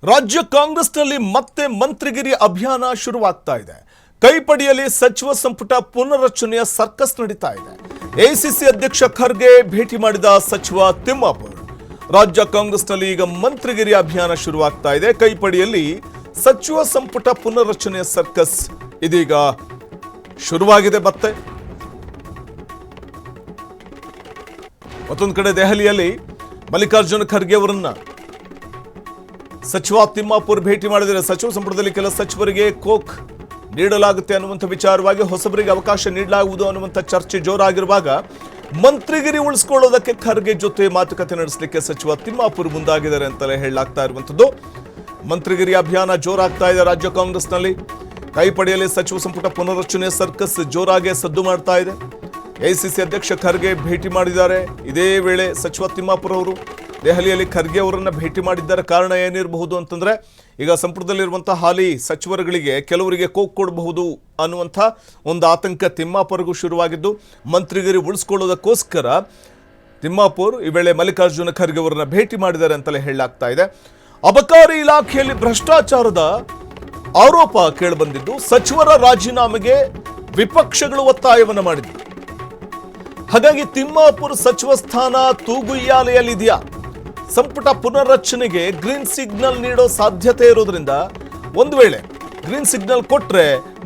ರಾಜ್ಯ ಕಾಂಗ್ರೆಸ್ನಲ್ಲಿ ಮತ್ತೆ ಮಂತ್ರಿಗಿರಿ ಅಭಿಯಾನ ಶುರುವಾಗ್ತಾ ಇದೆ. ಕೈಪಡಿಯಲ್ಲಿ ಸಚಿವ ಸಂಪುಟ ಪುನರ್ರಚನೆಯ ಸರ್ಕಸ್ ನಡೀತಾ ಇದೆ. ಎಐಸಿಸಿ ಅಧ್ಯಕ್ಷ ಖರ್ಗೆ ಭೇಟಿ ಮಾಡಿದ ಸಚಿವ ತಿಮ್ಮಾಪುರ್. ರಾಜ್ಯ ಕಾಂಗ್ರೆಸ್ನಲ್ಲಿ ಈಗ ಮಂತ್ರಿಗಿರಿ ಅಭಿಯಾನ ಶುರುವಾಗ್ತಾ ಇದೆ. ಕೈಪಡಿಯಲ್ಲಿ ಸಚಿವ ಸಂಪುಟ ಪುನರ್ರಚನೆಯ ಸರ್ಕಸ್ ಇದೀಗ ಶುರುವಾಗಿದೆ. ಮತ್ತೆ ಮತ್ತೊಂದು ಕಡೆ ದೆಹಲಿಯಲ್ಲಿ ಮಲ್ಲಿಕಾರ್ಜುನ ಖರ್ಗೆ ಅವರನ್ನ ಸಚಿವ ತಿಮ್ಮಾಪುರ್ ಭೇಟಿ ಮಾಡಿದರೆ ಸಚಿವ ಸಂಪುಟದಲ್ಲಿ ಕೆಲ ಸಚಿವರಿಗೆ ಕೋಕ್ ನೀಡಲಾಗುತ್ತೆ ಅನ್ನುವಂಥ ವಿಚಾರವಾಗಿ ಹೊಸಬರಿಗೆ ಅವಕಾಶ ನೀಡಲಾಗುವುದು ಅನ್ನುವಂಥ ಚರ್ಚೆ ಜೋರಾಗಿರುವಾಗ ಮಂತ್ರಿಗಿರಿ ಉಳಿಸಿಕೊಳ್ಳೋದಕ್ಕೆ ಖರ್ಗೆ ಜೊತೆ ಮಾತುಕತೆ ನಡೆಸಲಿಕ್ಕೆ ಸಚಿವ ತಿಮ್ಮಾಪುರ್ ಮುಂದಾಗಿದ್ದಾರೆ ಅಂತಲೇ ಹೇಳಲಾಗ್ತಾ ಇರುವಂಥದ್ದು. ಮಂತ್ರಿಗಿರಿ ಅಭಿಯಾನ ಜೋರಾಗ್ತಾ ಇದೆ ರಾಜ್ಯ ಕಾಂಗ್ರೆಸ್ನಲ್ಲಿ. ಕೈಪಡಿಯಲ್ಲಿ ಸಚಿವ ಸಂಪುಟ ಪುನರ್ರಚನೆ ಸರ್ಕಸ್ ಜೋರಾಗಿ ಸದ್ದು ಮಾಡ್ತಾ ಇದೆ. ಎಐಸಿಸಿ ಅಧ್ಯಕ್ಷ ಖರ್ಗೆ ಭೇಟಿ ಮಾಡಿದ್ದಾರೆ. ಇದೇ ವೇಳೆ ಸಚಿವ ತಿಮ್ಮಾಪುರ್ ಅವರು ದೆಹಲಿಯಲ್ಲಿ ಖರ್ಗೆ ಅವರನ್ನ ಭೇಟಿ ಮಾಡಿದ್ದಾರೆ. ಕಾರಣ ಏನಿರಬಹುದು ಅಂತಂದ್ರೆ, ಈಗ ಸಂಪುಟದಲ್ಲಿರುವಂತಹ ಹಾಲಿ ಸಚಿವರುಗಳಿಗೆ ಕೆಲವರಿಗೆ ಕೋಕ್ ಕೊಡಬಹುದು ಅನ್ನುವಂಥ ಒಂದು ಆತಂಕ ತಿಮ್ಮಾಪುರ್ಗೂ ಶುರುವಾಗಿದ್ದು, ಮಂತ್ರಿಗಿರಿ ಉಳಿಸ್ಕೊಳ್ಳೋದಕ್ಕೋಸ್ಕರ ತಿಮ್ಮಾಪುರ್ ಈ ವೇಳೆ ಮಲ್ಲಿಕಾರ್ಜುನ ಖರ್ಗೆ ಅವರನ್ನ ಭೇಟಿ ಮಾಡಿದ್ದಾರೆ ಅಂತಲೇ ಹೇಳಲಾಗ್ತಾ ಇದೆ. ಅಬಕಾರಿ ಇಲಾಖೆಯಲ್ಲಿ ಭ್ರಷ್ಟಾಚಾರದ ಆರೋಪ ಕೇಳಿಬಂದಿದ್ದು, ಸಚಿವರ ರಾಜೀನಾಮೆಗೆ ವಿಪಕ್ಷಗಳು ಒತ್ತಾಯವನ್ನು ಮಾಡಿದ್ದು. ಹಾಗಾಗಿ ತಿಮ್ಮಾಪುರ್ ಸಚಿವ ಸ್ಥಾನ ತೂಗುಯ್ಯಾಲೆಯಲ್ಲಿದೆಯಾ? ಸಂಪುಟ ಪುನರ್ರಚನೆಗೆ ಗ್ರೀನ್ ಸಿಗ್ನಲ್ ನೀಡೋ ಸಾಧ್ಯತೆ ಇರೋದ್ರಿಂದ ಒಂದು ವೇಳೆ ಗ್ರೀನ್ ಸಿಗ್ನಲ್ ಕೊಟ್ರೆ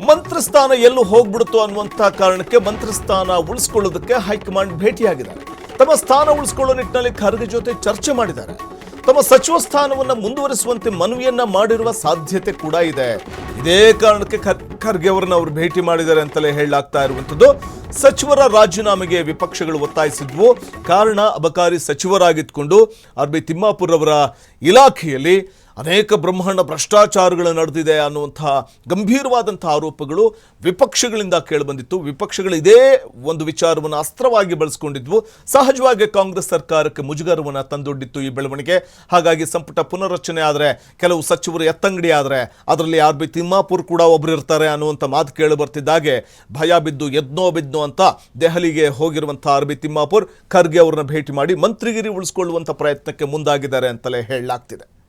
ಮಂತ್ರಿ ಸ್ಥಾನ ಎಲ್ಲೂ ಹೋಗ್ಬಿಡುತ್ತೋ ಅನ್ನುವಂಥ ಕಾರಣಕ್ಕೆ ಮಂತ್ರಿ ಸ್ಥಾನ ಉಳಿಸ್ಕೊಳ್ಳೋದಕ್ಕೆ ಹೈಕಮಾಂಡ್ ಭೇಟಿಯಾಗಿದ್ದಾರೆ. ತಮ್ಮ ಸ್ಥಾನ ಉಳಿಸ್ಕೊಳ್ಳೋ ನಿಟ್ಟಿನಲ್ಲಿ ಖರ್ಗೆ ಜೊತೆ ಚರ್ಚೆ ಮಾಡಿದ್ದಾರೆ. ತಮ್ಮ ಸಚಿವ ಸ್ಥಾನವನ್ನು ಮುಂದುವರಿಸುವಂತೆ ಮನವಿಯನ್ನ ಮಾಡಿರುವ ಸಾಧ್ಯತೆ ಕೂಡ ಇದೆ. ಇದೇ ಕಾರಣಕ್ಕೆ ಖರ್ಗೆ ಅವರನ್ನ ಅವರು ಭೇಟಿ ಮಾಡಿದ್ದಾರೆ ಅಂತಲೇ ಹೇಳಲಾಗ್ತಾ ಇರುವಂಥದ್ದು. ಸಚಿವರ ರಾಜೀನಾಮೆಗೆ ವಿಪಕ್ಷಗಳು ಒತ್ತಾಯಿಸಿದ್ವು. ಕಾರಣ, ಅಬಕಾರಿ ಸಚಿವರಾಗಿದ್ದುಕೊಂಡು ಆರ್ ಬಿ ತಿಮ್ಮಾಪುರ್ ಅವರ ಇಲಾಖೆಯಲ್ಲಿ ಅನೇಕ ಬ್ರಹ್ಮಾಂಡ ಭ್ರಷ್ಟಾಚಾರಗಳು ನಡೆದಿದೆ ಅನ್ನುವಂತಹ ಗಂಭೀರವಾದಂತಹ ಆರೋಪಗಳು ವಿಪಕ್ಷಗಳಿಂದ ಕೇಳಿಬಂದಿತ್ತು. ವಿಪಕ್ಷಗಳು ಇದೇ ಒಂದು ವಿಚಾರವನ್ನು ಅಸ್ತ್ರವಾಗಿ ಬಳಸಿಕೊಂಡಿದ್ವು. ಸಹಜವಾಗಿ ಕಾಂಗ್ರೆಸ್ ಸರ್ಕಾರಕ್ಕೆ ಮುಜುಗರವನ್ನು ತಂದೊಡ್ಡಿತ್ತು ಈ ಬೆಳವಣಿಗೆ. ಹಾಗಾಗಿ ಸಂಪುಟ ಪುನರ್ರಚನೆ ಆದರೆ, ಕೆಲವು ಸಚಿವರು ಎತ್ತಂಗಡಿ ಆದರೆ ಅದರಲ್ಲಿ ಆರ್ ಬಿ ತಿಮ್ಮಾಪುರ್ ಕೂಡ ಒಬ್ಬರು ಇರ್ತಾರೆ ಅನ್ನುವಂಥ ಮಾತು ಕೇಳಿ ಬರ್ತಿದ್ದಾಗೆ ಭಯ ಬಿದ್ದು ಎದ್ನೋ ಅಂತ ದೆಹಲಿಗೆ ಹೋಗಿರುವಂಥ ಆರ್ ಬಿ ತಿಮ್ಮಾಪುರ್ ಖರ್ಗೆ ಅವರನ್ನ ಭೇಟಿ ಮಾಡಿ ಮಂತ್ರಿಗಿರಿ ಉಳಿಸಿಕೊಳ್ಳುವಂಥ ಪ್ರಯತ್ನಕ್ಕೆ ಮುಂದಾಗಿದ್ದಾರೆ ಅಂತಲೇ ಹೇಳಲಾಗ್ತಿದೆ.